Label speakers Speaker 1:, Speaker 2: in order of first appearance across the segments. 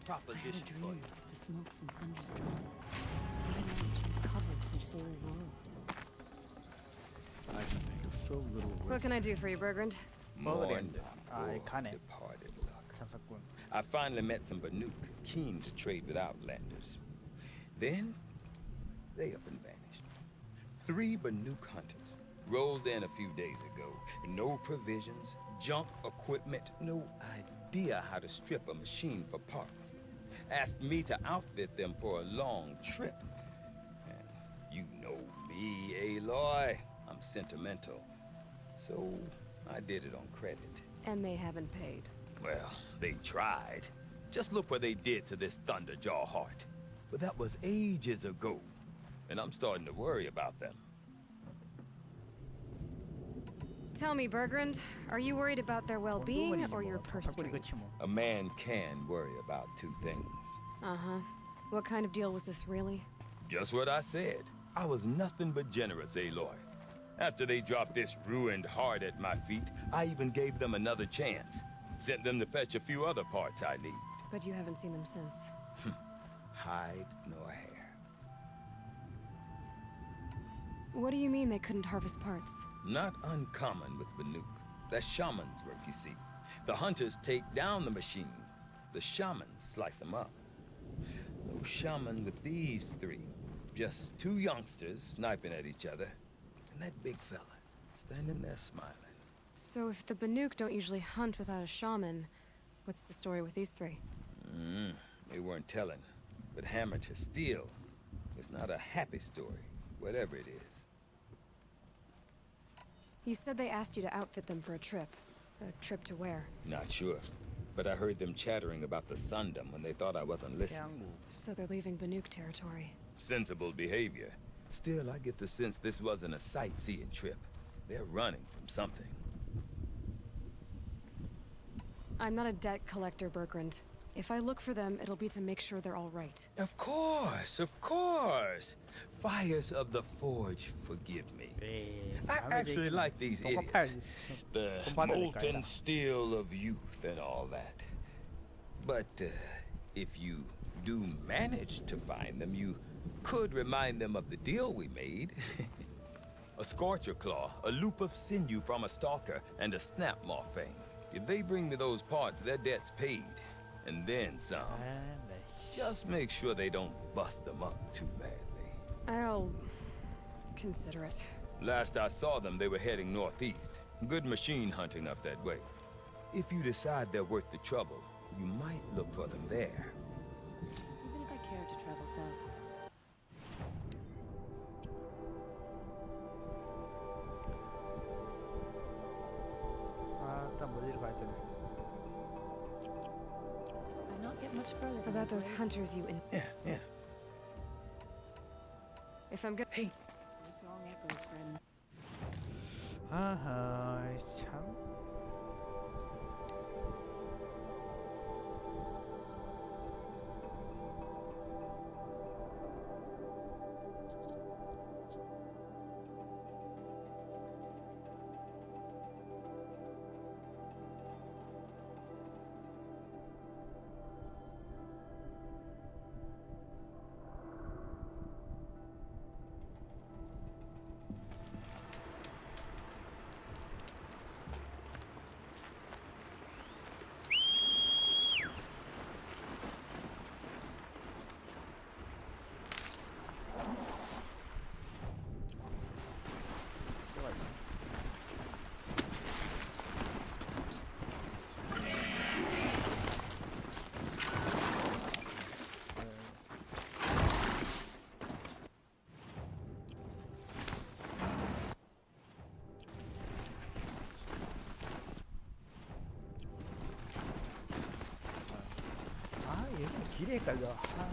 Speaker 1: proposition for you. The smoke from Thunder's drum. Radiation covers the whole world.
Speaker 2: I can make so little worse.
Speaker 3: What can I do for you, Bergrand?
Speaker 4: Morning,
Speaker 2: 아, 가네.
Speaker 4: departed luck.
Speaker 2: 장사꾼.
Speaker 4: I finally met some Banuk keen to trade with Outlanders. Then, they up and vanished. 3 Banuk hunters rolled in a few days ago. No provisions, junk equipment, no idea how to strip a machine for parts. Asked me to outfit them for a long trip. And you know me, Aloy. I'm sentimental. So, I did it on credit.
Speaker 3: And they haven't paid.
Speaker 4: Well, they tried. Just look what they did to this Thunderjaw heart. But that was ages ago. And I'm starting to worry about them.
Speaker 3: Tell me, Bergrand, are you worried about their well-being or your purse strings?
Speaker 4: A man can worry about 2 things.
Speaker 3: Uh-huh. What kind of deal was this, really?
Speaker 4: Just what I said. I was nothing but generous, Aloy. After they dropped this ruined heart at my feet, I even gave them another chance. Sent them to fetch a few other parts I need.
Speaker 3: But you haven't seen them since.
Speaker 4: Hide nor hair.
Speaker 3: What do you mean they couldn't harvest parts?
Speaker 4: Not uncommon with Banuk. That's shaman's work, you see. The hunters take down the machines. The shamans slice them up. No shaman with these 3. Just 2 youngsters sniping at each other. And that big fella, standing there smiling.
Speaker 3: So if the Banuk don't usually hunt without a shaman, what's the story with these 3?
Speaker 4: They weren't telling. But hammer to steel. It's not a happy story, whatever it is.
Speaker 3: You said they asked you to outfit them for a trip. A trip to where?
Speaker 4: Not sure. But I heard them chattering about the Sundom when they thought I wasn't listening.
Speaker 3: So they're leaving Banuk territory.
Speaker 4: Sensible behavior. Still, I get the sense this wasn't a sightseeing trip. They're running from something.
Speaker 3: I'm not a debt collector, Bergrand. If I look for them, it'll be to make sure they're all right.
Speaker 4: Of course, of course. Fires of the Forge, forgive me. I actually like these idiots. The molten steel of youth and all that. But if you do manage to find them, you could remind them of the deal we made. A scorcher claw, a loop of sinew from a stalker, and a snap maw fang. If they bring me those parts, their debt's paid. And then some. Just make sure they don't bust them up too badly.
Speaker 3: I'll consider it.
Speaker 4: Last I saw them, they were heading northeast. Good machine hunting up that way. If you decide they're worth the trouble, you might look for them there.
Speaker 1: Even if I care to travel south.
Speaker 2: 아, 딱 어디로 가야 되나?
Speaker 1: I not get much further. than
Speaker 3: About
Speaker 1: that
Speaker 3: those
Speaker 1: way.
Speaker 3: hunters you
Speaker 4: Yeah.
Speaker 3: If I'm good.
Speaker 4: Hey,
Speaker 1: This long echoes, friend.
Speaker 2: 아하, 참. 아, 얘는 길에 헷갈려. 아.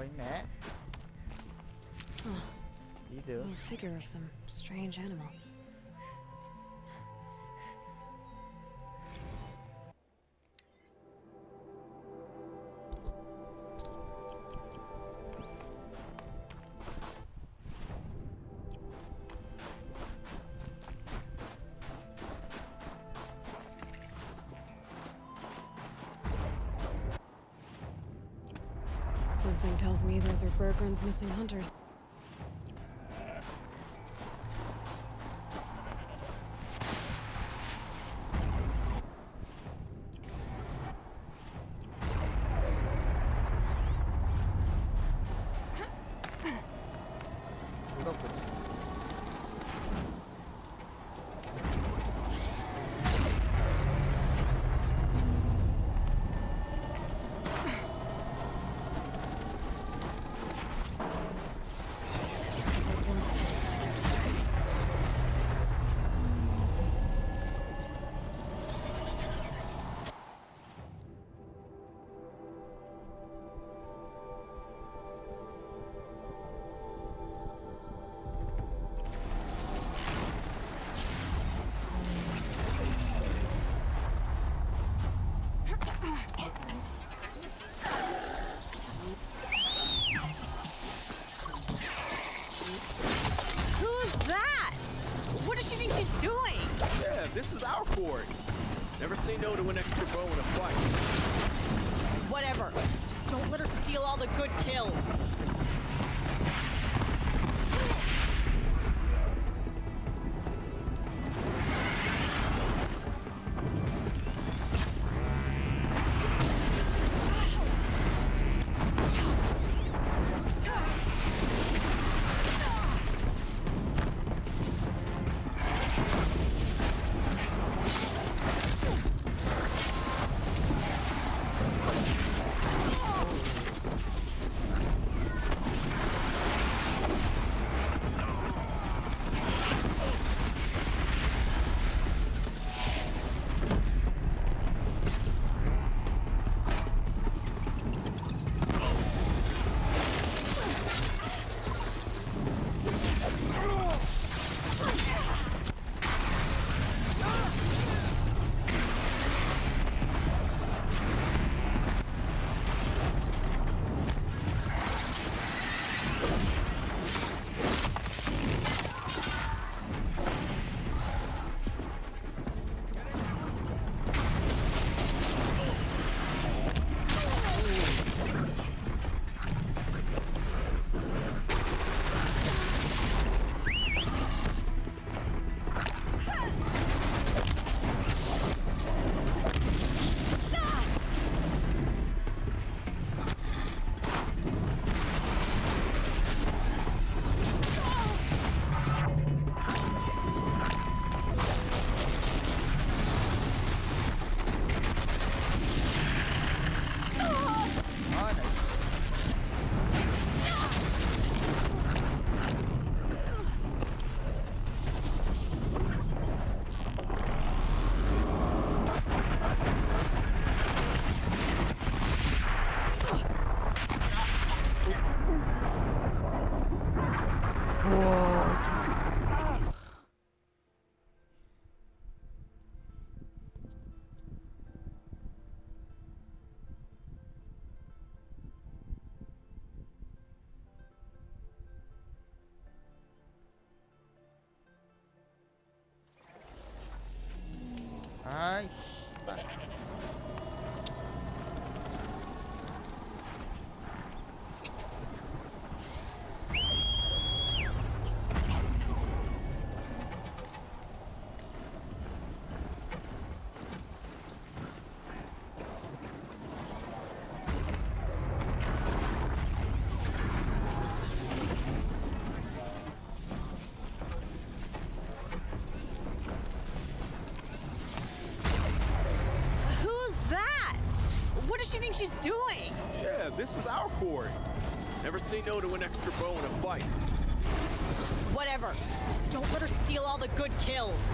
Speaker 2: 더 있네. 리드.
Speaker 3: Little figure of some strange animal. Something tells me those are Bergren's missing hunters.
Speaker 5: Who's that? What does she think she's doing?
Speaker 6: Yeah, this is our court. Never say no to an extra bow in a fight.
Speaker 5: Whatever. Just don't let her steal all the good kills.
Speaker 2: 아이,
Speaker 5: Who's that? What does she think she's doing?
Speaker 6: Yeah, this is our court. Never say no to an extra bow in a fight.
Speaker 5: Whatever. Just don't let her steal all the good kills.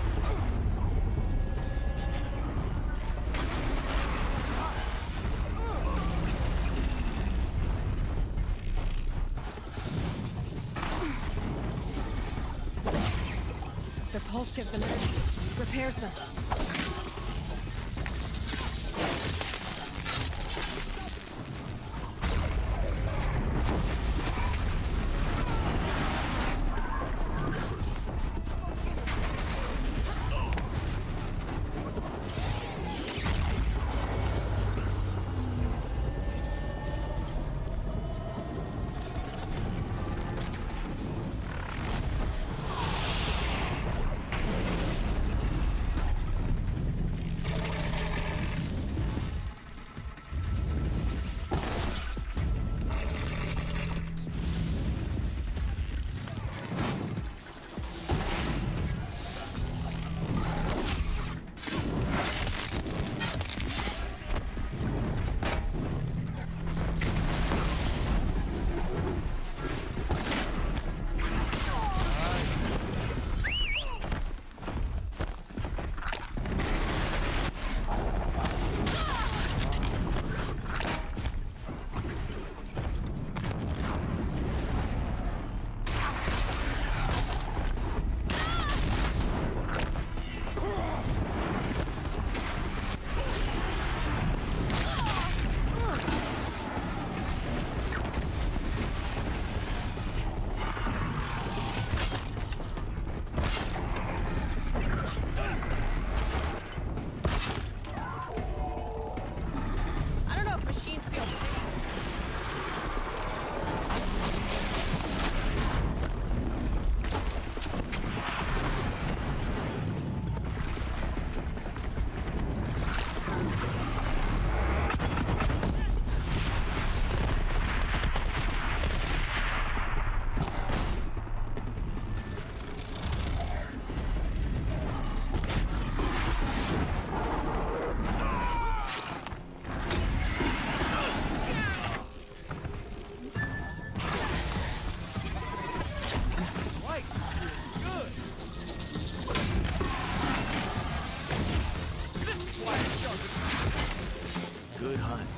Speaker 3: gives them energy, repairs them.
Speaker 6: Good hunt.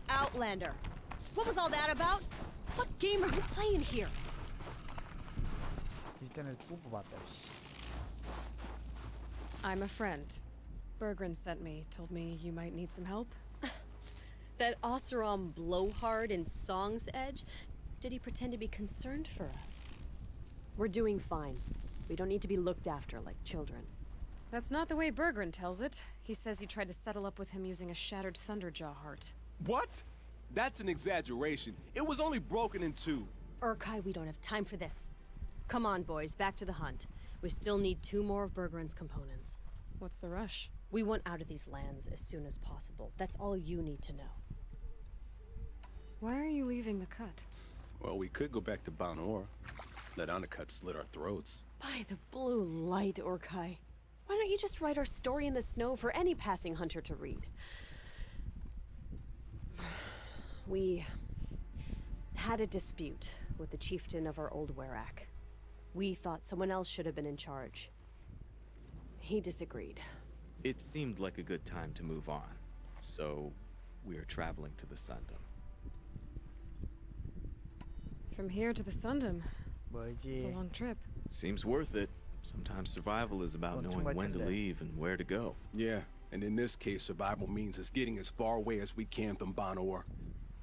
Speaker 5: Outlander. What was all that about? What game are you playing here?
Speaker 2: 일단을 또 뽑았다. 씨.
Speaker 3: I'm a friend. Bergren sent me, told me you might need some help.
Speaker 5: That Oseram blowhard in Song's Edge? Did he pretend to be concerned for us? We're doing fine. We don't need to be looked after like children.
Speaker 3: That's not the way Bergren tells it. He says he tried to settle up with him using a shattered Thunderjaw heart.
Speaker 7: What? That's an exaggeration. It was only broken in two.
Speaker 5: Urkai, we don't have time for this. Come on, boys, back to the hunt. We still need 2 more of Bergren's components.
Speaker 3: What's the rush?
Speaker 5: We want out of these lands as soon as possible. That's all you need to know.
Speaker 3: Why are you leaving the cut?
Speaker 7: Well, we could go back to Banor. Let Undercut slit our throats.
Speaker 5: By the blue light, Urkai. Why don't you just write our story in the snow for any passing hunter to read? We had a dispute with the chieftain of our old Werak. We thought someone else should have been in charge. He disagreed.
Speaker 8: It seemed like a good time to move on, so we're traveling to the Sundom.
Speaker 3: From here to the Sundom. It's a
Speaker 2: 뭐지?
Speaker 3: long trip.
Speaker 8: Seems worth it. Sometimes survival is about
Speaker 2: Well,
Speaker 8: knowing when to
Speaker 2: too much.
Speaker 8: leave and where to go.
Speaker 7: Yeah, and in this case, survival means us getting as far away as we can from Banor.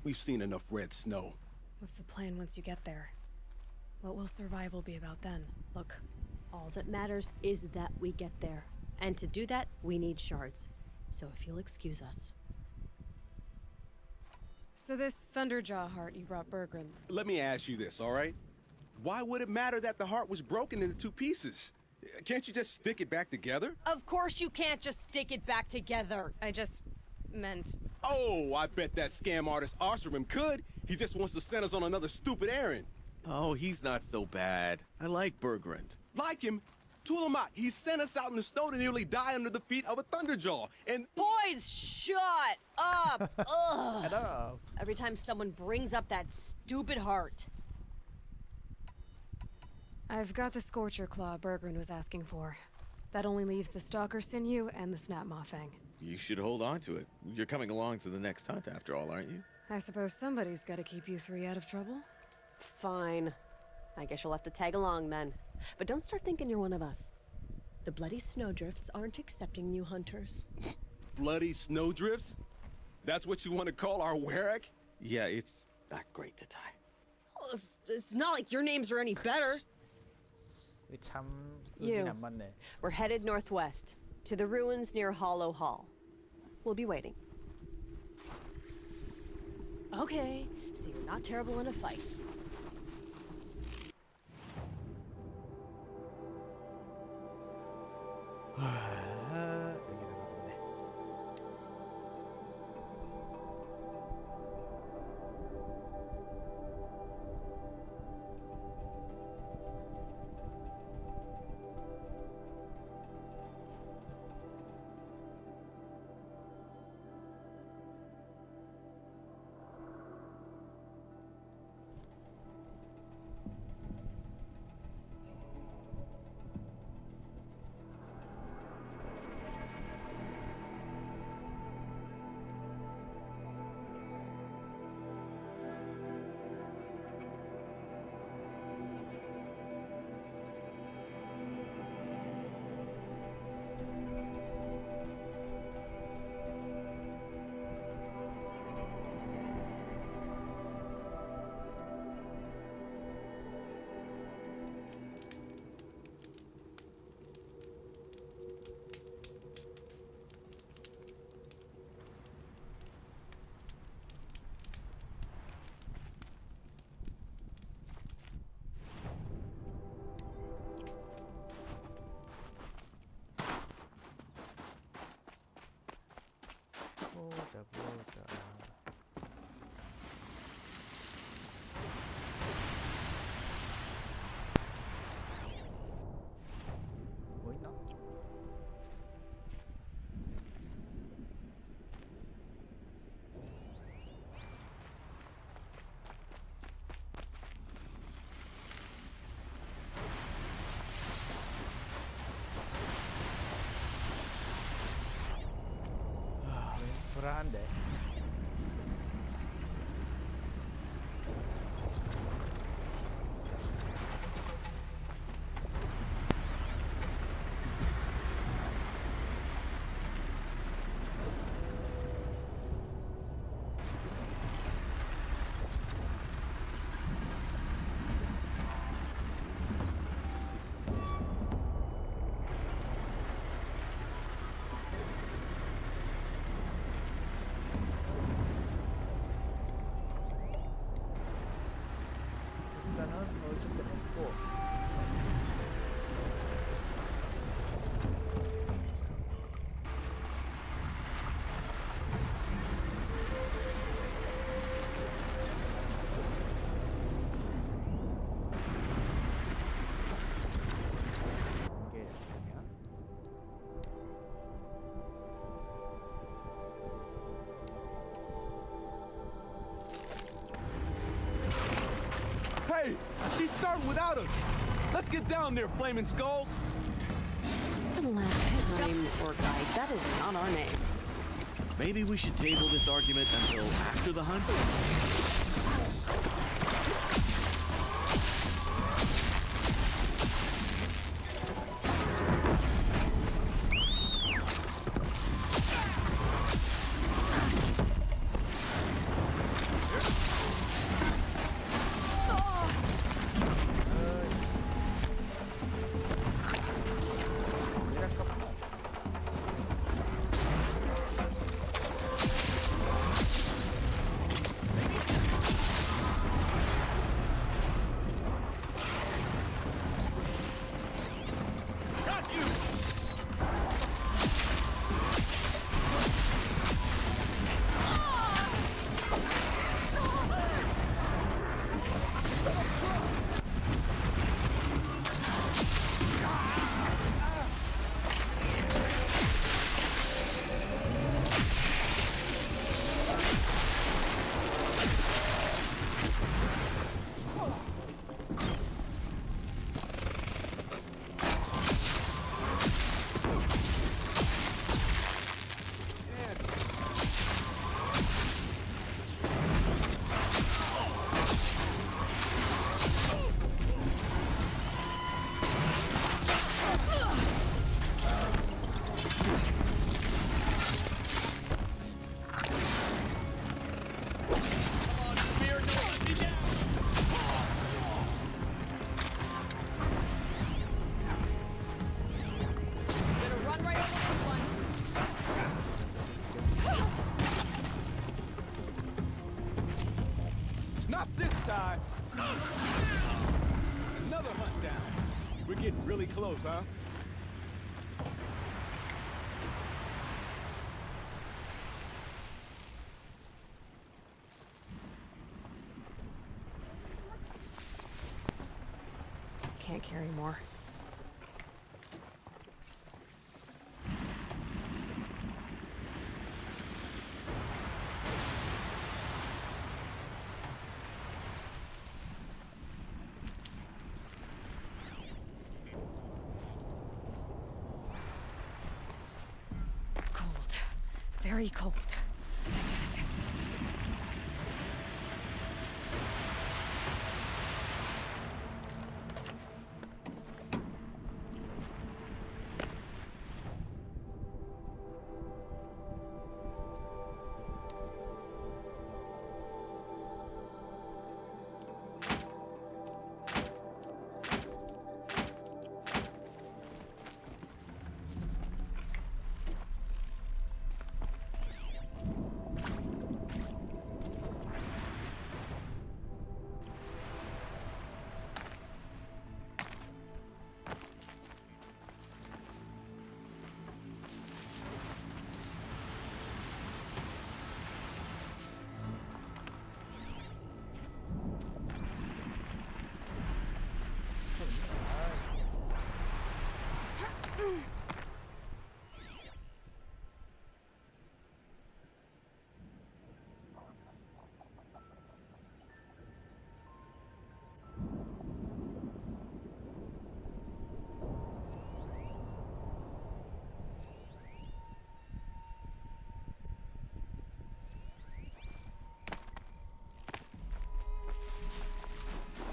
Speaker 7: We've seen enough red snow.
Speaker 3: What's the plan once you get there? What will survival be about then?
Speaker 5: Look, all that matters is that we get there. And to do that, we need shards. So if you'll excuse us.
Speaker 3: So this Thunderjaw heart you brought Bergren.
Speaker 7: Let me ask you this, all right? Why would it matter that the heart was broken into 2 pieces? Can't you just stick it back together?
Speaker 5: Of course you can't just stick it back together.
Speaker 3: I just meant...
Speaker 7: Oh, I bet that scam artist Oseram could. He just wants to send us on another stupid errand.
Speaker 6: Oh, he's not so bad. I like Bergrand.
Speaker 7: Like him, Tulamat, he sent us out in the snow to nearly die under the feet of a Thunderjaw. And
Speaker 5: Boys, shut up! Ugh.
Speaker 2: Hello.
Speaker 5: Every time someone brings up that stupid heart.
Speaker 3: I've got the Scorcher Claw Bergren was asking for. That only leaves the Stalker Sinew and the Snap Maw Fang.
Speaker 8: You should hold on to it. You're coming along to the next hunt after all, aren't you?
Speaker 3: I suppose somebody's gotta keep you three out of trouble.
Speaker 5: Fine. I guess you'll have to tag along then. But don't start thinking you're one of us. The bloody snowdrifts aren't accepting new hunters.
Speaker 7: Bloody snowdrifts? That's what you want to call our Warwick?
Speaker 8: Yeah, it's not great to tie.
Speaker 5: Oh, it's not like your names are any better.
Speaker 2: 참
Speaker 5: You.
Speaker 2: 의견이 안 맞네.
Speaker 5: We're headed northwest, to the ruins near Hollow Hall. We'll be waiting. Okay, so you're not terrible in a fight.
Speaker 2: 여기를 가겠네. 보자. 뭐 있나? 불안한데. 일단은 넣어줄 때 넣고. 이게 되면
Speaker 6: Hey, she's starting without us. Let's get down there, flaming skulls.
Speaker 5: Last time, or guide, that is not our name.
Speaker 8: Maybe we should table this argument until after the hunt?
Speaker 7: getting really close, huh?
Speaker 3: Can't carry more. Cold. Very cold. I get it.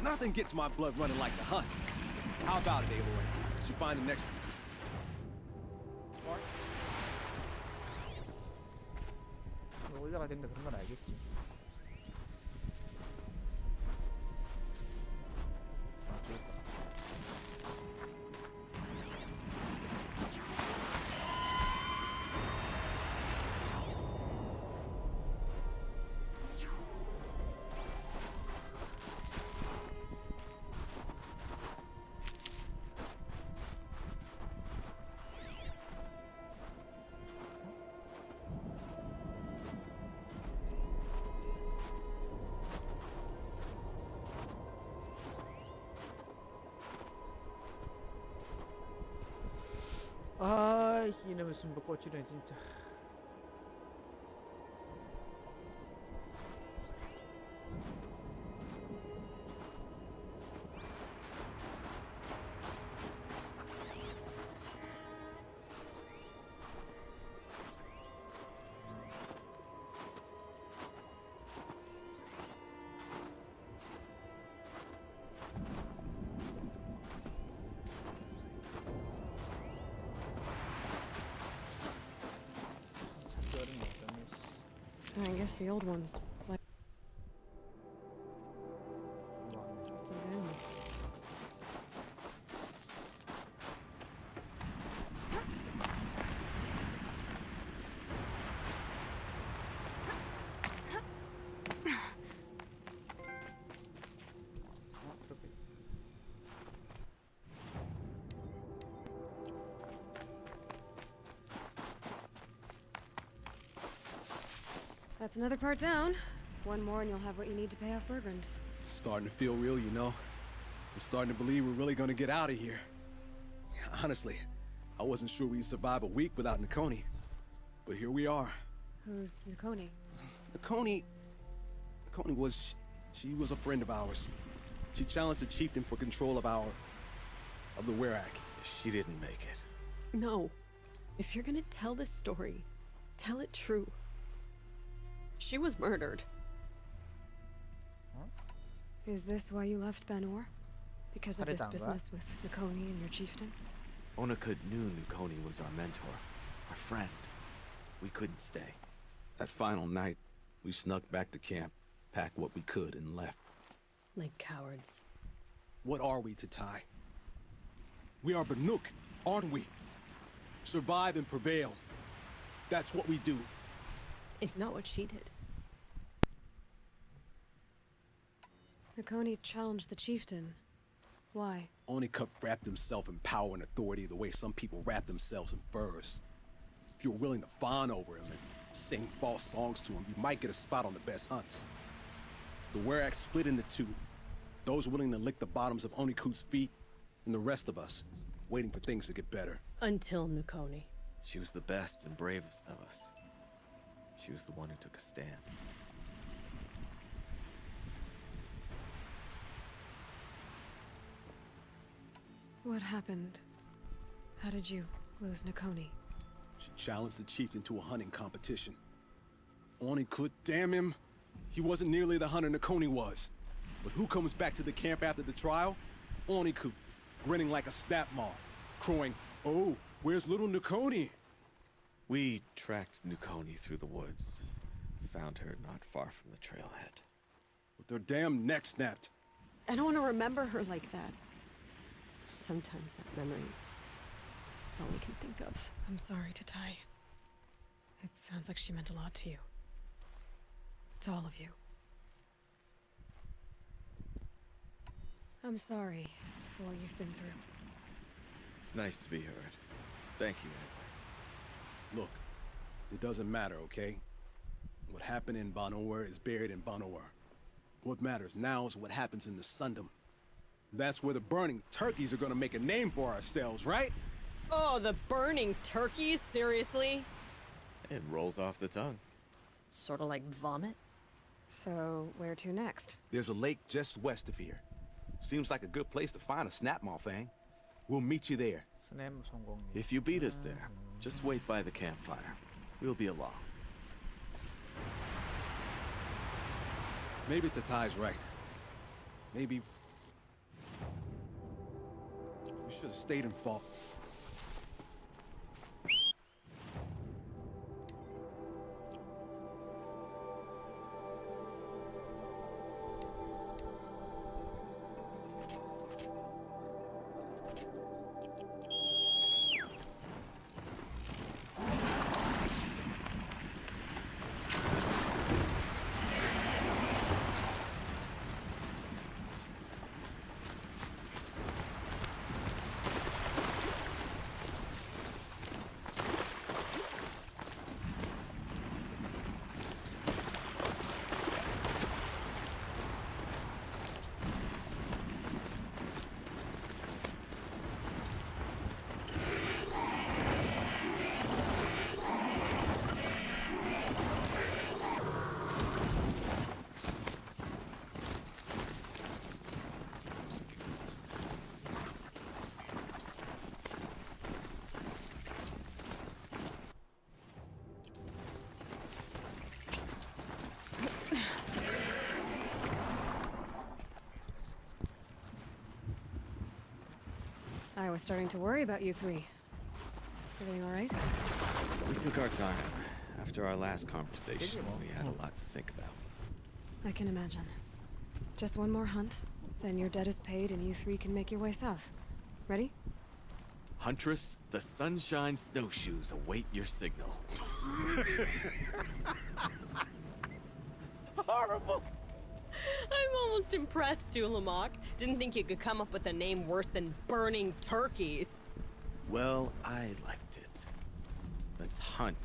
Speaker 7: Nothing gets my blood running like the hunt. How about it, Aloy? Did you find the next part?
Speaker 2: 올려가 된다 그런 건 알겠지. 아, 죽었다. 아, 이놈의 숨바꼭질은 진짜.
Speaker 3: I guess the old ones like these animals. That's another part down. One more and you'll have what you need to pay off Bergrand.
Speaker 7: Starting to feel real, you know. I'm starting to believe we're really gonna get out of here. Honestly, I wasn't sure we'd survive a week without Nakoni. But here we are.
Speaker 3: Who's Nakoni?
Speaker 7: Nakoni was... she was a friend of ours. She challenged the chieftain for control of the Werak.
Speaker 8: She didn't make it.
Speaker 5: No. If you're gonna tell this story, tell it true. She was murdered.
Speaker 3: Is this why you left Ben-Or? Because of this
Speaker 2: 살해당한 거야?
Speaker 3: business with Nakoni and your chieftain?
Speaker 8: Onakud knew Nakoni was our mentor, our friend. We couldn't stay.
Speaker 7: That final night, we snuck back to camp, packed what we could, and left.
Speaker 5: Like cowards.
Speaker 7: What are we to Tai? We are Banuk, aren't we? Survive and prevail. That's what we do.
Speaker 5: It's not what she did.
Speaker 3: Nakoni challenged the chieftain. Why?
Speaker 7: Onicup wrapped himself in power and authority the way some people wrap themselves in furs. If you're willing to fawn over him and sing false songs to him, you might get a spot on the best hunts. The Werak split into two. Those willing to lick the bottoms of Onikup's feet, and the rest of us, waiting for things to get better.
Speaker 5: Until Nukoni.
Speaker 8: She was the best and bravest of us. She was the one who took a stand.
Speaker 3: What happened? How did you lose Nukoni?
Speaker 7: She challenged the chieftain to a hunting competition. Onikup, damn him, he wasn't nearly the hunter Nukoni was. But who comes back to the camp after the trial? Onikup, grinning like a snap maw, crowing, "Oh, where's little Nukoni?"
Speaker 8: We tracked Nukoni through the woods. Found her not far from the trailhead.
Speaker 7: With their damn neck snapped.
Speaker 5: I don't want to remember her like that. Sometimes that memory, it's all I can think of.
Speaker 3: I'm sorry, Tatai. It sounds like she meant a lot to you. To all of you. I'm sorry for what you've been through.
Speaker 8: It's nice to be heard. Thank you, anyway.
Speaker 7: Look, it doesn't matter, okay? What happened in Banowar is buried in Banowar. What matters now is what happens in the Sundom. That's where the burning turkeys are gonna make a name for ourselves, right?
Speaker 5: Oh, the burning turkeys? Seriously?
Speaker 8: It rolls off the tongue.
Speaker 5: Sort of like vomit?
Speaker 3: So, where to next?
Speaker 9: There's a lake just west of here. Seems like a good place to find a snapmaw fang. We'll meet you there.
Speaker 2: 스냅 성공리.
Speaker 8: If you beat us there, just wait by the campfire. We'll be along.
Speaker 7: Maybe Tatai's right. Maybe we should have stayed and fought.
Speaker 3: I was starting to worry about you three. Everything all right?
Speaker 8: We took our time. After our last conversation, we had a lot to think about.
Speaker 3: I can imagine. Just one more hunt, then your debt is paid and you three can make your way south. Ready?
Speaker 8: Huntress, the Sunshine Snowshoes await your signal.
Speaker 9: Horrible!
Speaker 5: I'm almost impressed, Dulamok. Didn't think you could come up with a name worse than burning turkeys.
Speaker 8: Well, I liked it. Let's hunt.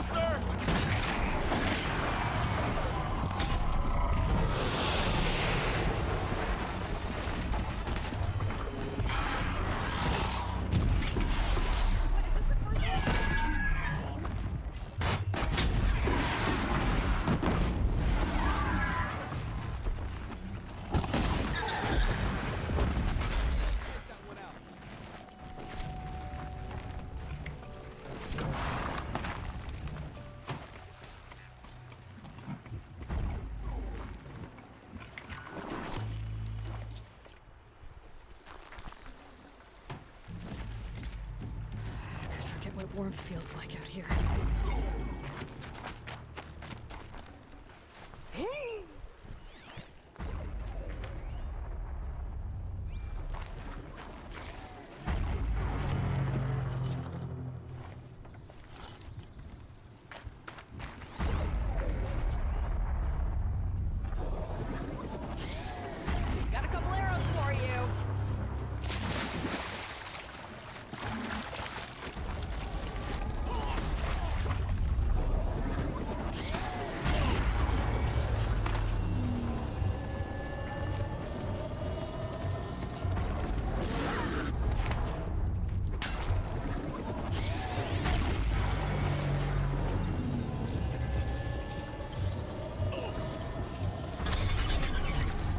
Speaker 6: closer!
Speaker 3: What warmth feels like out here.
Speaker 5: Got a couple arrows for you.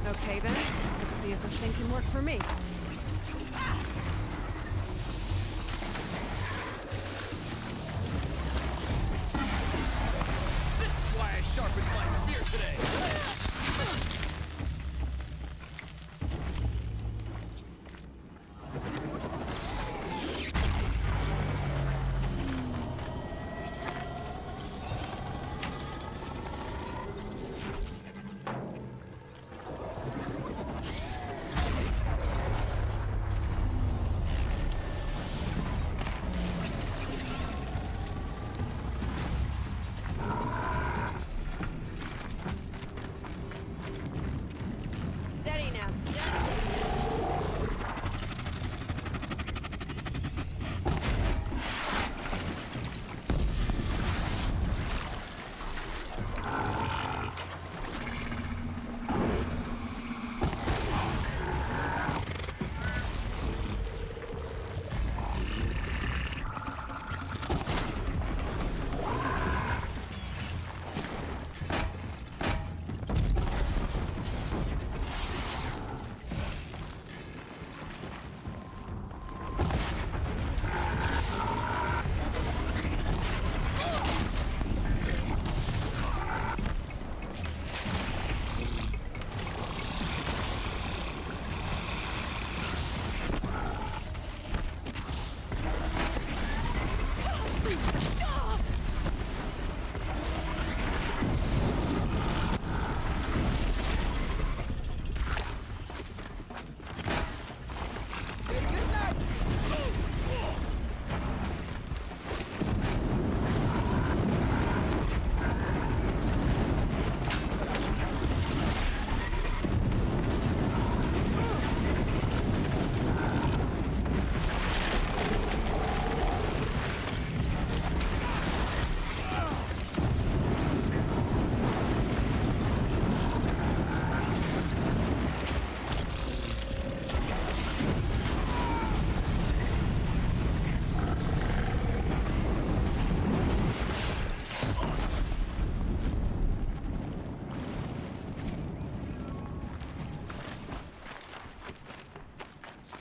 Speaker 3: Okay then, let's see if this thing can work for me.
Speaker 6: This is why I sharpened my spear today.
Speaker 5: Steady now, steady.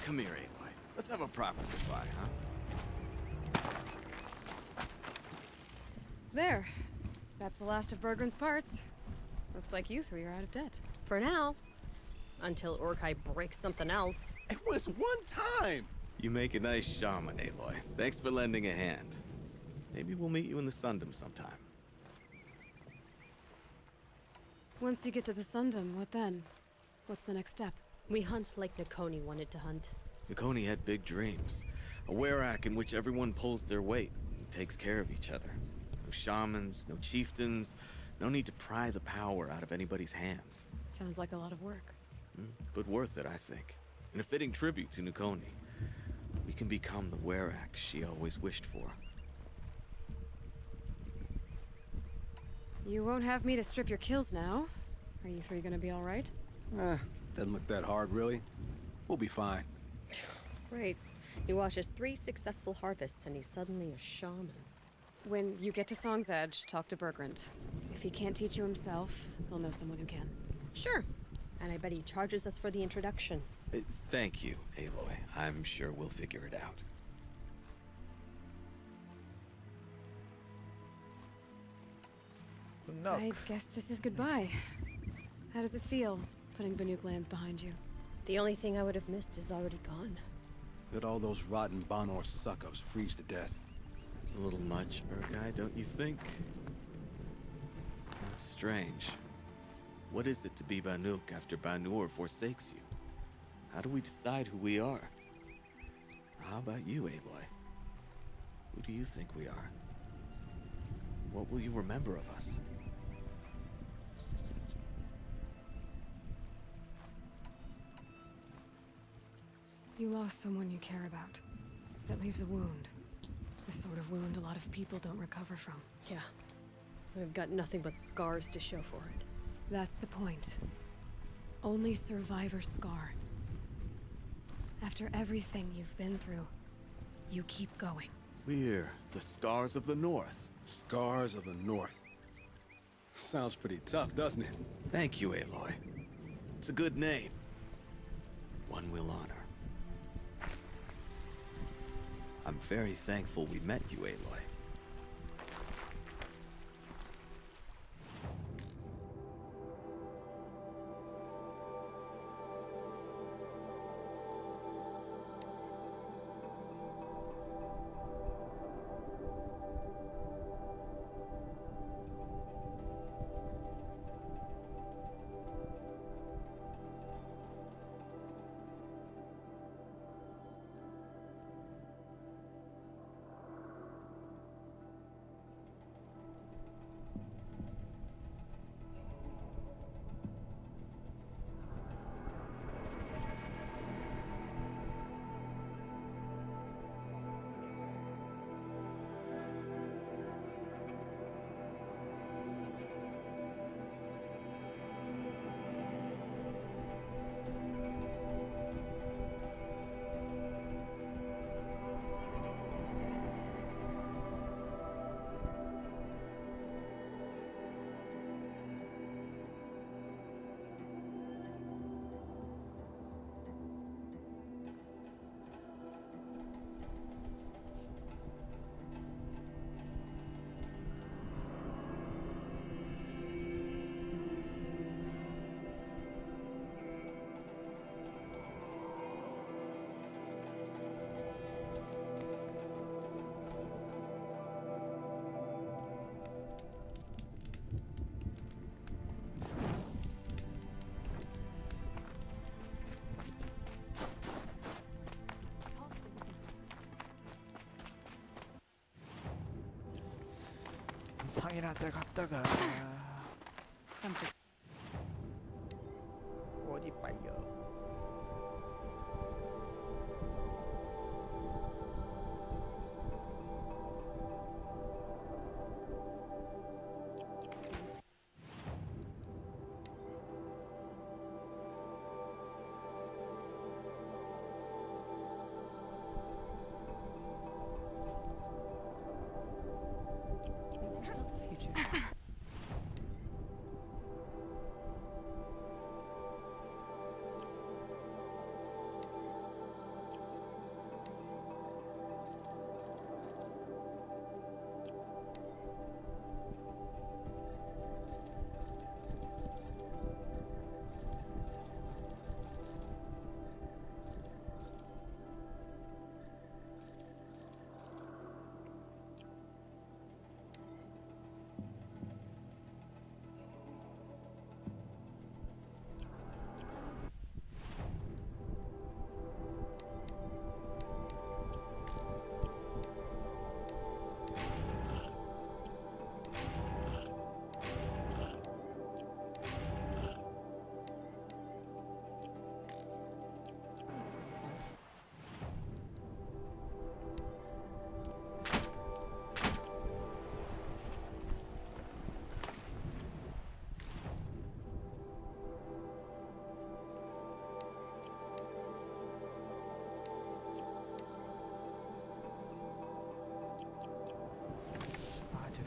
Speaker 8: Come here, Aloy. Let's have a proper goodbye, huh?
Speaker 3: There. That's the last of Bergren's parts. Looks like you three are out of debt.
Speaker 5: For now. Until Urkai breaks something else.
Speaker 9: It was one time.
Speaker 8: You make a nice shaman, Aloy. Thanks for lending a hand. Maybe we'll meet you in the Sundom sometime.
Speaker 3: Once you get to the Sundom, what then? What's the next step?
Speaker 5: We hunt like Nakoni wanted to hunt.
Speaker 8: Nakoni had big dreams. A werak in which everyone pulls their weight and takes care of each other. No shamans, no chieftains, no need to pry the power out of anybody's hands.
Speaker 3: Sounds like a lot of work.
Speaker 8: But worth it, I think. And a fitting tribute to Nakoni. We can become the werak she always wished for.
Speaker 3: You won't have me to strip your kills now. Are you three gonna be all right?
Speaker 7: Doesn't look that hard, really. We'll be fine.
Speaker 5: Great. He watches 3 successful harvests and he's suddenly a shaman.
Speaker 3: When you get to Song's Edge, talk to Bergrand. If he can't teach you himself, he'll know someone who can.
Speaker 5: Sure. And I bet he charges us for the introduction.
Speaker 8: Thank you, Aloy. I'm sure we'll figure it out.
Speaker 3: I guess this is goodbye. How does it feel, putting Banuk lands behind you?
Speaker 5: The only thing I would have missed is already gone.
Speaker 7: Let all those rotten Banor suck-ups freeze to death.
Speaker 8: It's a little much, Urgai, don't you think? That's strange. What is it to be Banuk after Banur forsakes you? How do we decide who we are? How about you, Aloy? Who do you think we are? What will you remember of us?
Speaker 3: You lost someone you care about. That leaves a wound. The sort of wound a lot of people don't recover from.
Speaker 5: Yeah. We've got nothing but scars to show for it.
Speaker 3: That's the point. Only survivors scar. After everything you've been through, you keep going.
Speaker 8: We're the Scars of the North.
Speaker 7: Scars of the North. Sounds pretty tough, doesn't it?
Speaker 8: Thank you, Aloy. It's a good name. One we'll honor. I'm very thankful we met you, Aloy.
Speaker 2: 상이나 데 갔다가
Speaker 1: Something.
Speaker 2: 어디 빠요?
Speaker 1: Future.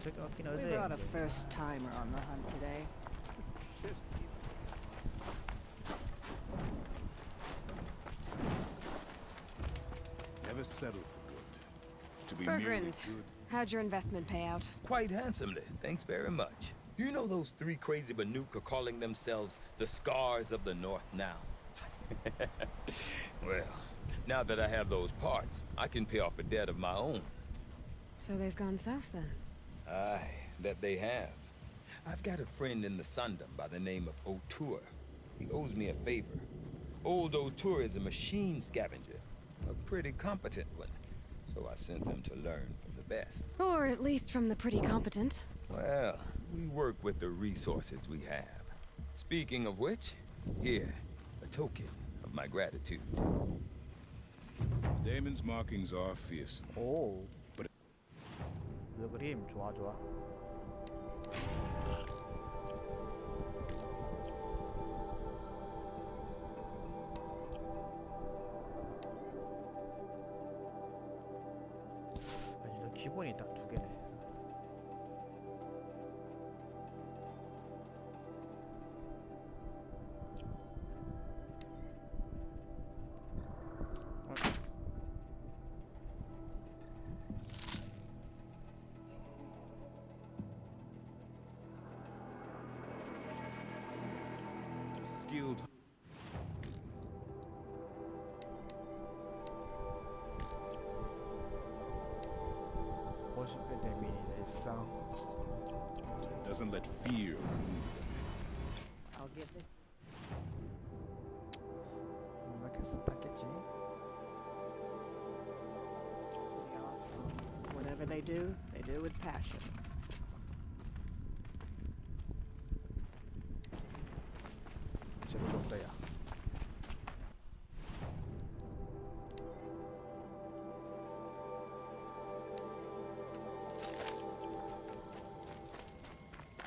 Speaker 2: 적이 없긴
Speaker 1: We
Speaker 2: 하지.
Speaker 1: brought a first timer on the hunt today.
Speaker 9: Never settle for good. To be merely
Speaker 3: Bergrand,
Speaker 9: good.
Speaker 3: how'd your investment pay out?
Speaker 4: Quite handsomely, thanks very much. You know those three crazy Banuk are calling themselves the Scars of the North now? Well, now that I have those parts, I can pay off a debt of my own.
Speaker 3: So they've gone south then?
Speaker 4: Aye, that they have. I've got a friend in the Sundom by the name of O'Toole. He owes me a favor. Old O'Toole is a machine scavenger, a pretty competent one. So I sent them to learn from the best.
Speaker 3: Or at least from the pretty competent.
Speaker 4: Well, we work with the resources we have. Speaking of which, here, a token of my gratitude.
Speaker 9: Damon's markings are fearsome.
Speaker 2: 오. 그 그림 좋아 좋아. 아니, 기본이 딱 두 개네.
Speaker 9: Skilled.
Speaker 2: 50배 데미지의 일상.
Speaker 9: Doesn't let fear move them.
Speaker 1: I'll get it.
Speaker 2: 마켓스 땄겠지.
Speaker 1: Pretty awesome. Whatever they do with passion.
Speaker 2: 재밌게 없다 야.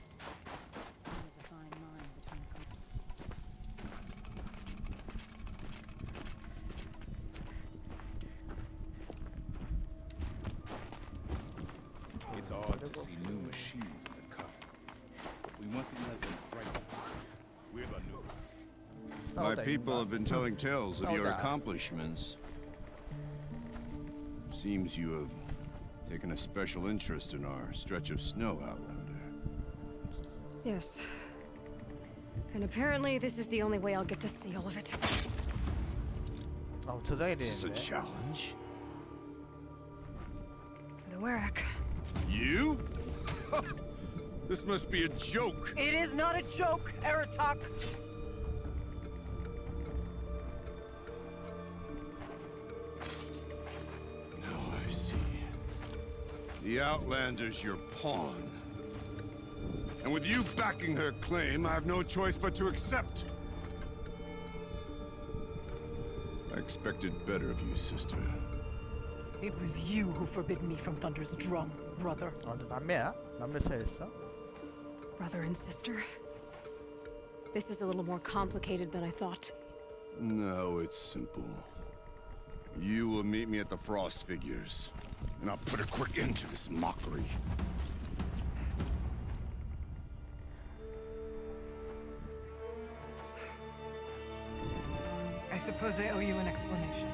Speaker 1: There's a fine line between
Speaker 9: It's odd to see new machines in the cup. We mustn't let them frighten us. We're the new.
Speaker 10: My
Speaker 2: 싸우다
Speaker 10: people
Speaker 2: 이긴다.
Speaker 10: have been telling tales of your
Speaker 2: Soldier.
Speaker 10: accomplishments. Seems you have taken a special interest in our stretch of snow, Outlander.
Speaker 3: Yes. And apparently this is the only way I'll get to see all of it.
Speaker 2: 아, 저장이
Speaker 10: Is this a
Speaker 2: 되는데.
Speaker 10: challenge?
Speaker 3: For the Werak.
Speaker 10: You? This must be a joke.
Speaker 1: It is not a joke, Aratak.
Speaker 10: Now I see. The Outlander's your pawn. And with you backing her claim, I have no choice but to accept. I expected better of you, sister.
Speaker 1: It was you who forbid me from Thunder's drum, brother.
Speaker 2: 아, 너 남매야? 남매 사이였어?
Speaker 3: Brother and sister. This is a little more complicated than I thought.
Speaker 10: No, it's simple. You will meet me at the Frost Figures, and I'll put a quick end to this mockery.
Speaker 1: I suppose I owe you an explanation.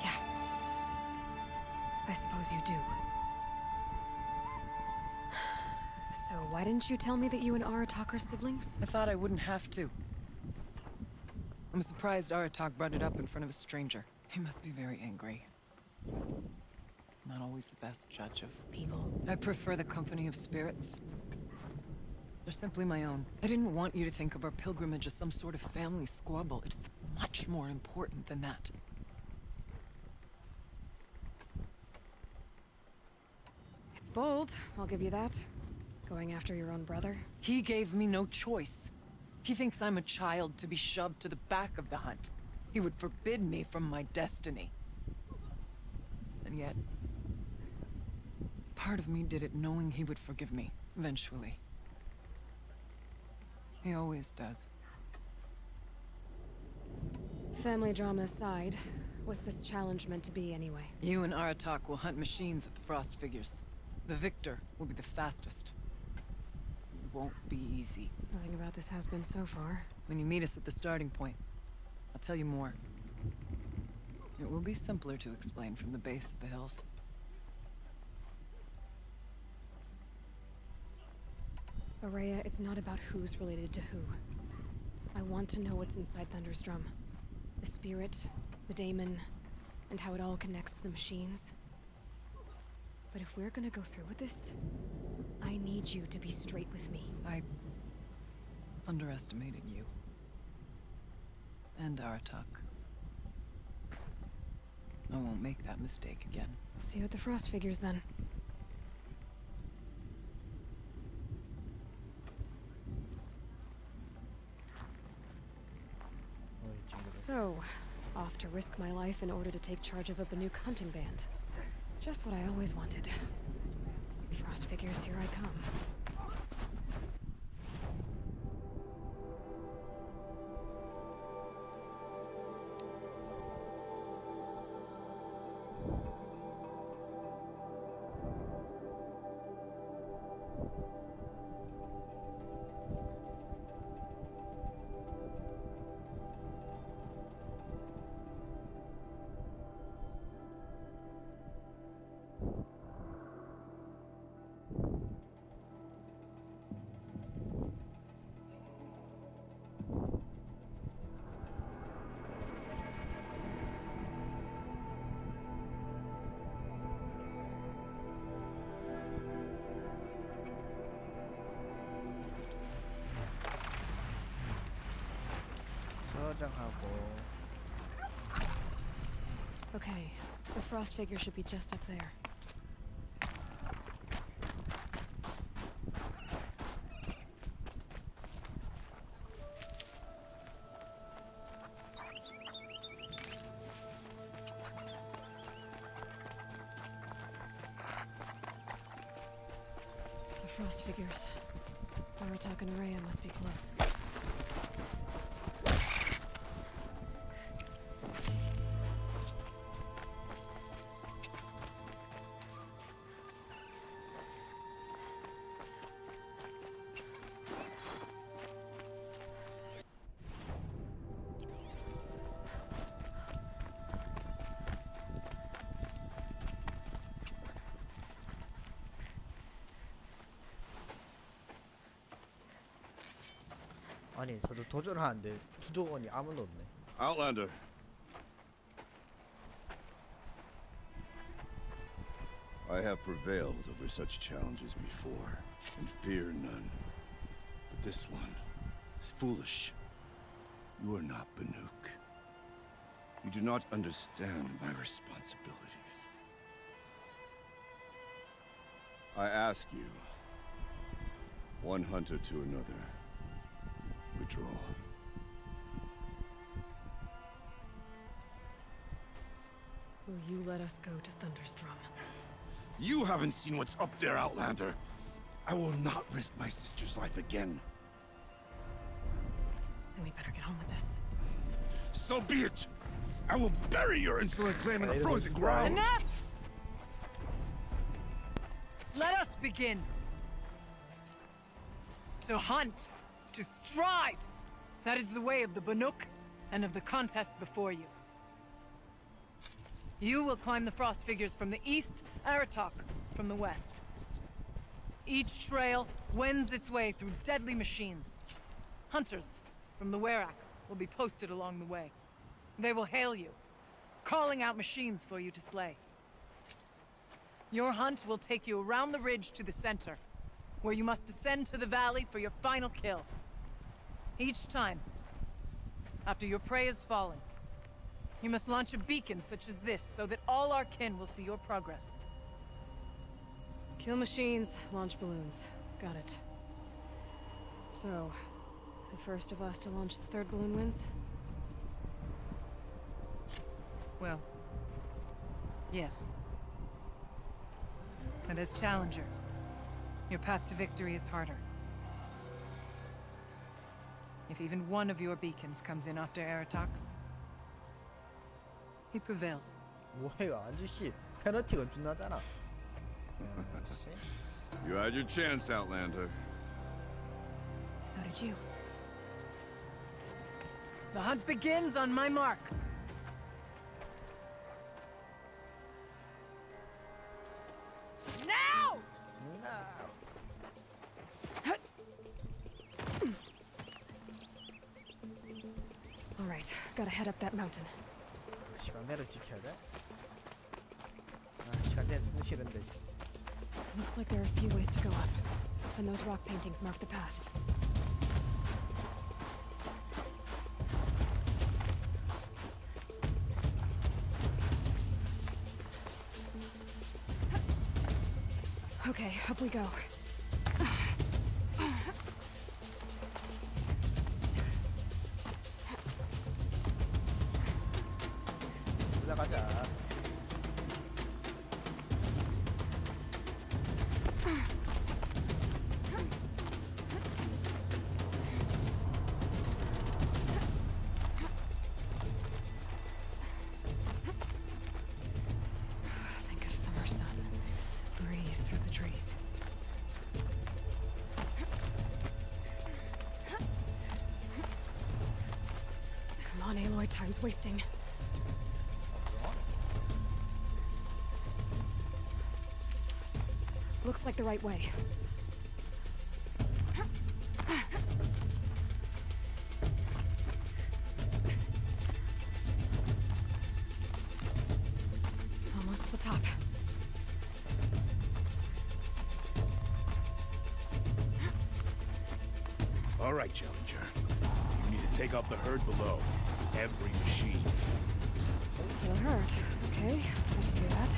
Speaker 3: Yeah. I suppose you do. So why didn't you tell me that you and Aratak are siblings?
Speaker 11: I thought I wouldn't have to. I'm surprised Aratak brought it up in front of a stranger. He must be very angry. Not always the best judge of people. I prefer the company of spirits. They're simply my own. I didn't want you to think of our pilgrimage as some sort of family squabble. It's much more important than that.
Speaker 3: It's bold, I'll give you that. Going after your own brother.
Speaker 11: He gave me no choice. He thinks I'm a child to be shoved to the back of the hunt. He would forbid me from my destiny. And yet, part of me did it knowing he would forgive me, eventually. He always does.
Speaker 3: Family drama aside, what's this challenge meant to be anyway?
Speaker 11: You and Aratak will hunt machines at the Frost Figures. The victor will be the fastest. It won't be easy.
Speaker 3: Nothing about this has been so far.
Speaker 11: When you meet us at the starting point, I'll tell you more. It will be simpler to explain from the base of the hills.
Speaker 3: Araya, it's not about who's related to who. I want to know what's inside Thunderstrom. The spirit, the daemon, and how it all connects to the machines. But if we're gonna go through with this, I need you to be straight with me.
Speaker 11: I underestimated you. And Aratak. I won't make that mistake again.
Speaker 3: See you at the Frost figures then. So, off to risk my life in order to take charge of a Banuk hunting band. Just what I always wanted. Frost figures, here I come. Okay, the Frost figure should be just up there. The Frost figures. Aratak and Araya must be close.
Speaker 2: 아니 저도 도전을 하는데 부족원이 아무도 없네.
Speaker 10: Outlander. I have prevailed over such challenges before, and fear none. But this one is foolish. You are not Banuk. You do not understand my responsibilities. I ask you, one hunter to another, withdraw.
Speaker 3: Will you let us go to Thunderstrom?
Speaker 10: You haven't seen what's up there, Outlander. I will not risk my sister's life again.
Speaker 3: Then we better get on with this.
Speaker 10: So be it! I will bury your insolent claim in the frozen ground!
Speaker 11: Enough! Let us begin! To hunt! To strive! That is the way of the Banuk and of the contest before you. You will climb the Frost figures from the east, Aratak from the west. Each trail wends its way through deadly machines. Hunters from the Werak will be posted along the way. They will hail you, calling out machines for you to slay. Your hunt will take you around the ridge to the center, where you must descend to the valley for your final kill. Each time, after your prey has fallen, you must launch a beacon such as this so that all our kin will see your progress.
Speaker 3: Kill machines, launch balloons. Got it. So, the first of us to launch the third balloon wins?
Speaker 11: Well, yes. And as challenger, your path to victory is harder. If even one of your beacons comes in after Aratak's, he prevails.
Speaker 2: 뭐예요 아저씨 페널티가 준다잖아.
Speaker 10: You had your chance, Outlander.
Speaker 3: So did you.
Speaker 11: The hunt begins on my mark. Now!
Speaker 3: All right, gotta head up that mountain.
Speaker 2: 시간대로 지켜야 돼? 시간대는 숨 쉬는데.
Speaker 3: Looks like there are a few ways to go up, and those rock paintings mark the path. Okay, up we go.
Speaker 2: 올라가자.
Speaker 3: Think of summer sun, breeze through the trees. Come on, Aloy, time's wasting. Looks like the right way. Almost to the top.
Speaker 9: All right, Challenger. You need to take out the herd below. Every machine.
Speaker 3: Kill a herd. Okay, I can do that.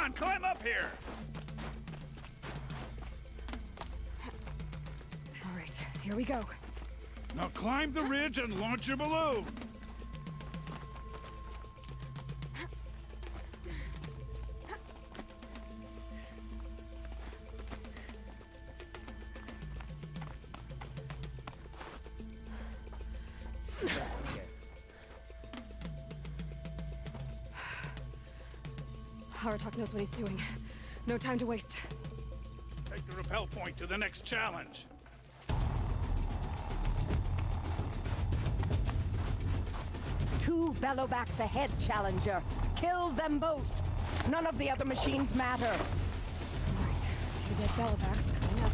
Speaker 9: on, climb up here!
Speaker 3: All right, here we go.
Speaker 9: Now climb the ridge and launch your balloon!
Speaker 3: Aratak knows what he's doing. No time to waste.
Speaker 9: Take the rappel point to the next challenge.
Speaker 12: Two bellowbacks ahead, Challenger. Kill them both. None of the other machines matter.
Speaker 3: All right, 2 dead bellowbacks coming up.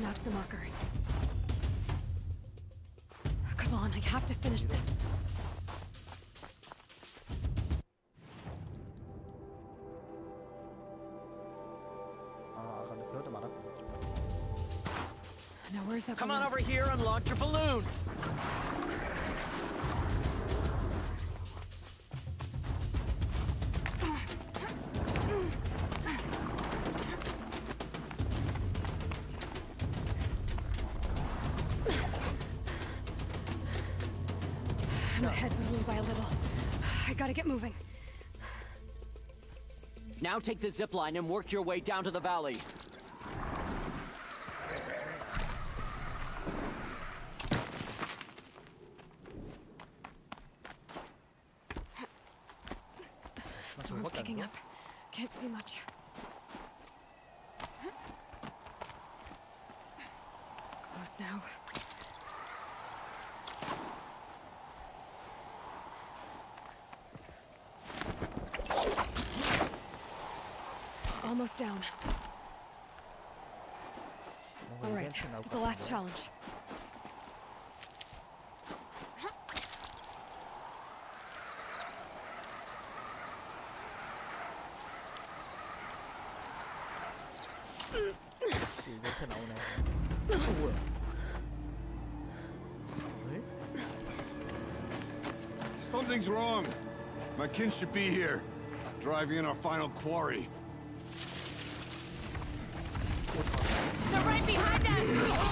Speaker 3: Now to the marker. Come on, I have to finish this.
Speaker 2: 아, 근데 배우도 많았고.
Speaker 3: Now where's that
Speaker 6: Come
Speaker 3: balloon?
Speaker 6: on over here and launch your balloon.
Speaker 3: I'm ahead only by a little. I gotta get moving.
Speaker 6: Now take the zip line and work your way down to the valley.
Speaker 3: Storm's kicking up. Can't see much. Close now. Almost down. All right, it's the last challenge.
Speaker 2: 이렇게 나오네. 뭐야?
Speaker 10: Something's wrong. My kin should be here, driving in our final quarry.
Speaker 5: They're right behind us!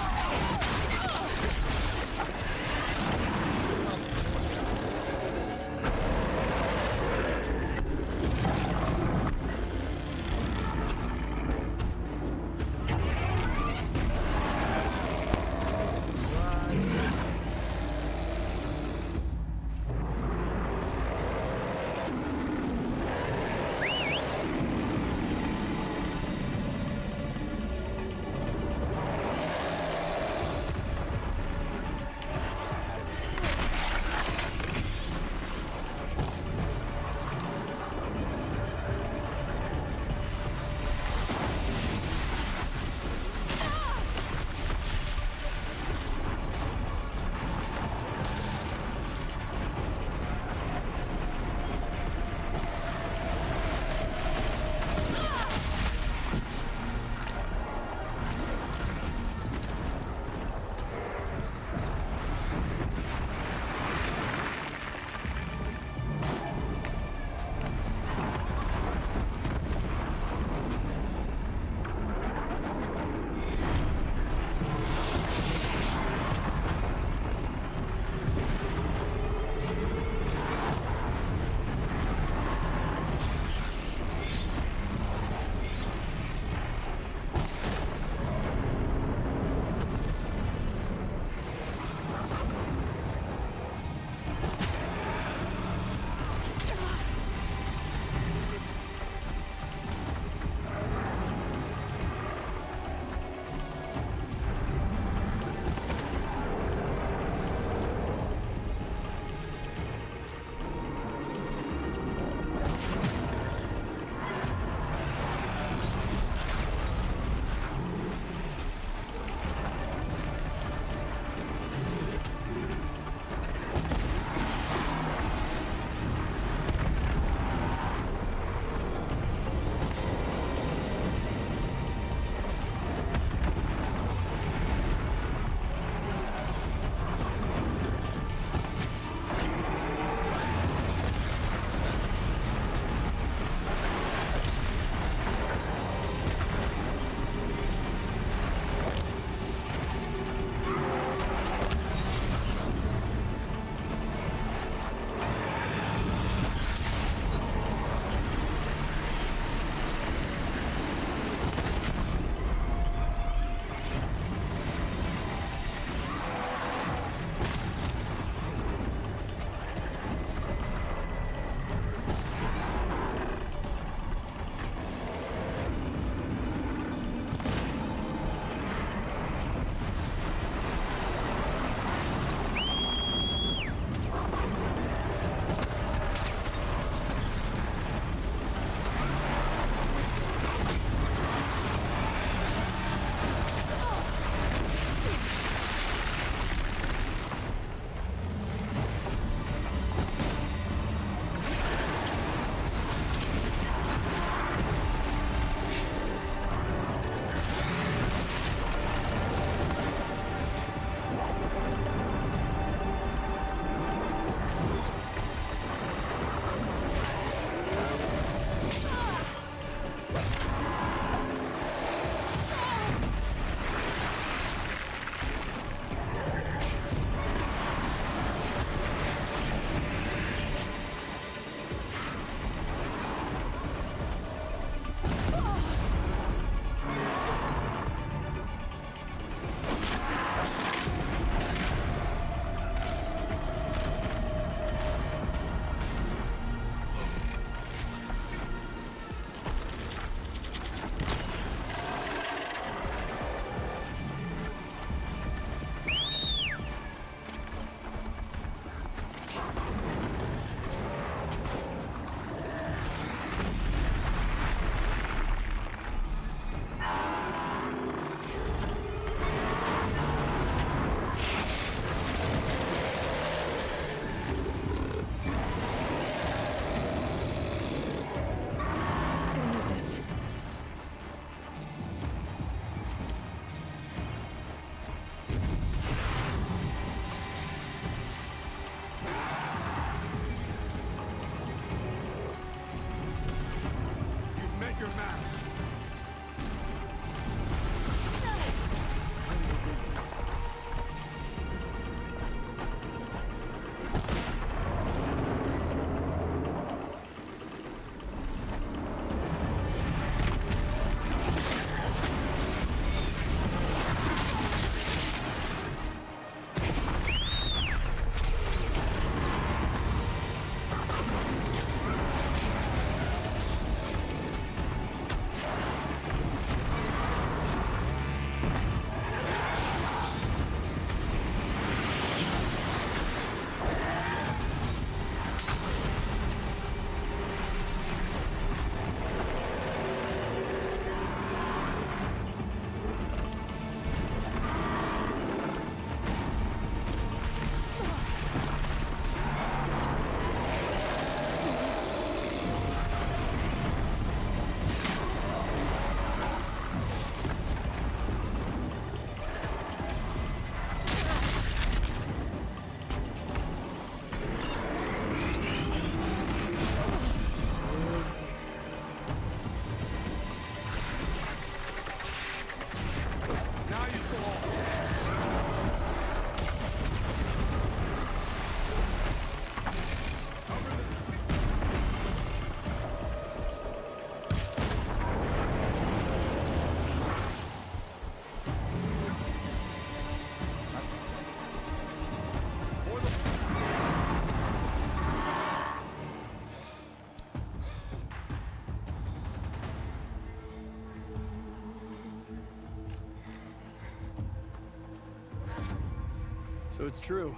Speaker 13: So it's true.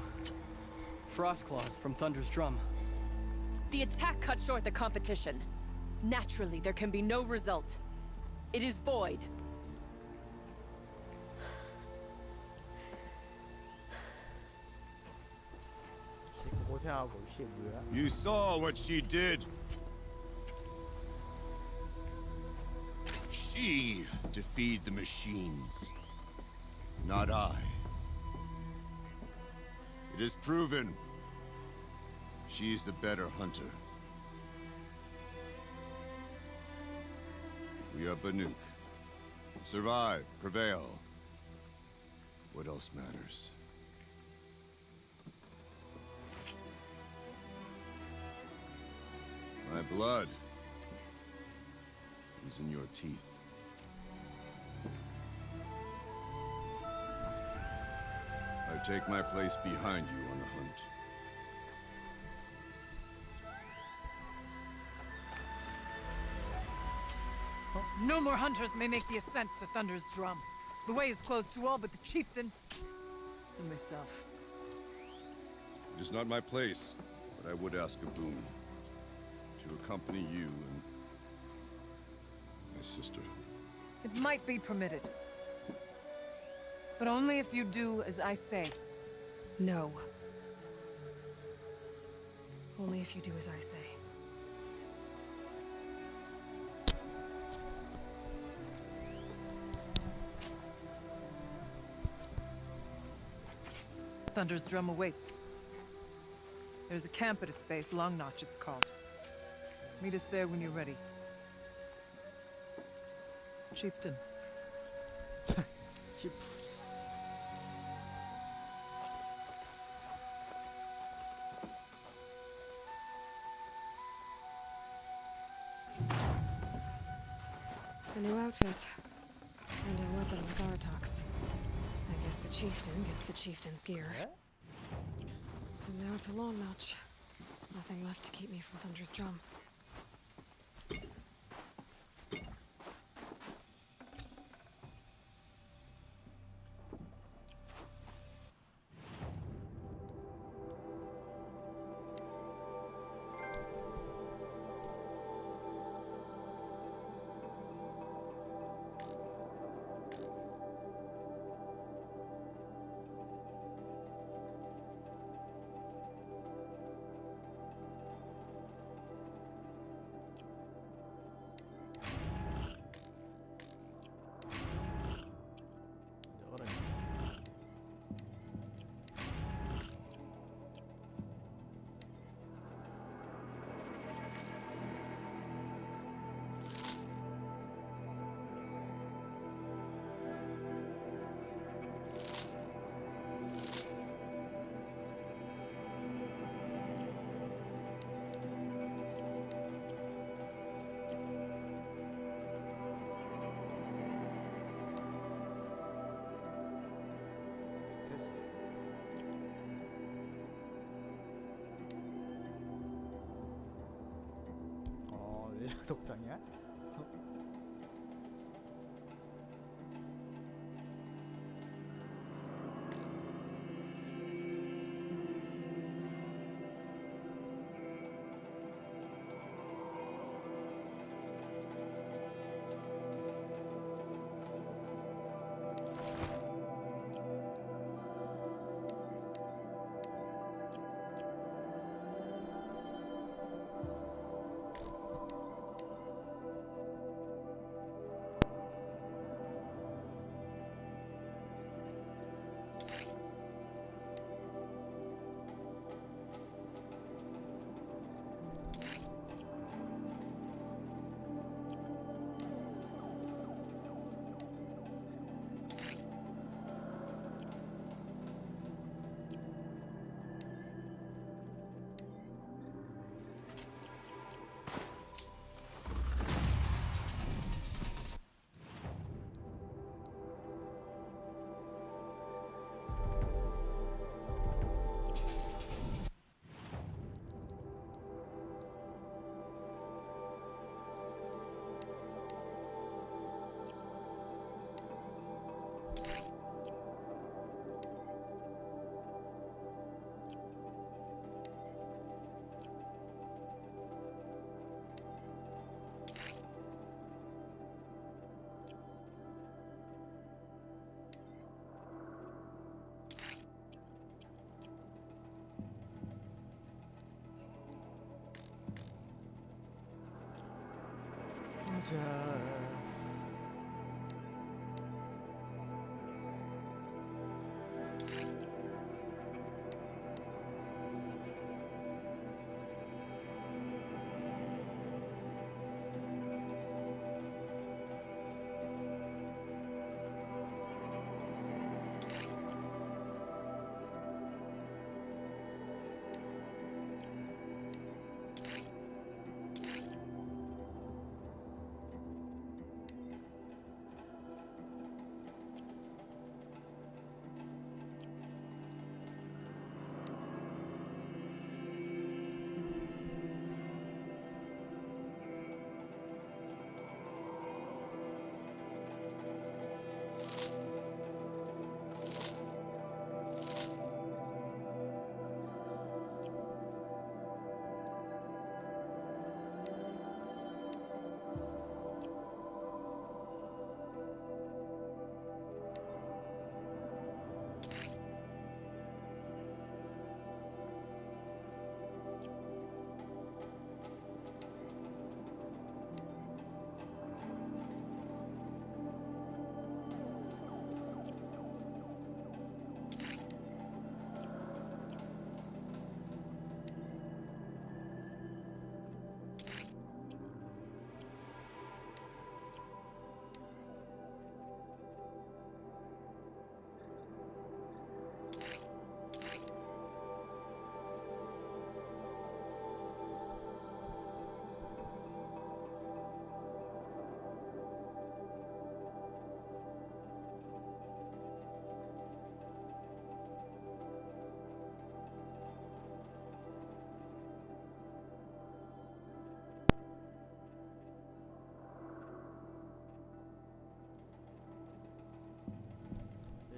Speaker 13: Frost claws from Thunder's drum.
Speaker 14: The attack cut short the competition. Naturally, there can be no result. It is void.
Speaker 10: You saw what she did. She defeated the machines, not I. It is proven. She is the better hunter. We are Banuk. Survive, prevail. What else matters? My blood is in your teeth. I take my place behind you on the hunt.
Speaker 11: No more hunters may make the ascent to Thunder's drum. The way is closed to all but the chieftain and myself.
Speaker 10: It is not my place, but I would ask a boon. To accompany you and my sister.
Speaker 11: It might be permitted. But only if you do as I say.
Speaker 3: No. Only if you do as I say.
Speaker 11: Thunder's drum awaits. There's a camp at its base, Long Notch it's called. Meet us there when you're ready. Chieftain.
Speaker 3: A new outfit. And a weapon like Artok's. I guess the chieftain gets the chieftain's gear. And now to Long Notch. Nothing left to keep me from Thunder's drum.
Speaker 2: 독장이야? 보자.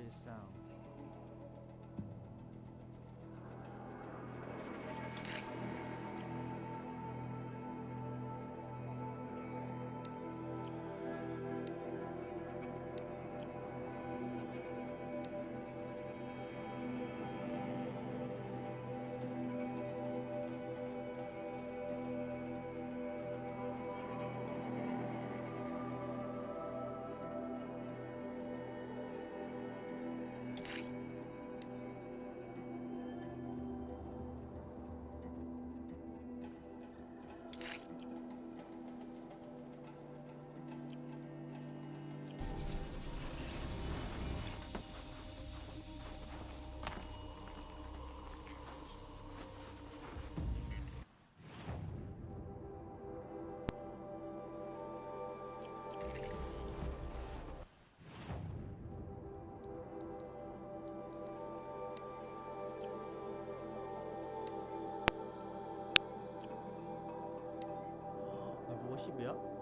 Speaker 2: 일상. 레벨 50이야?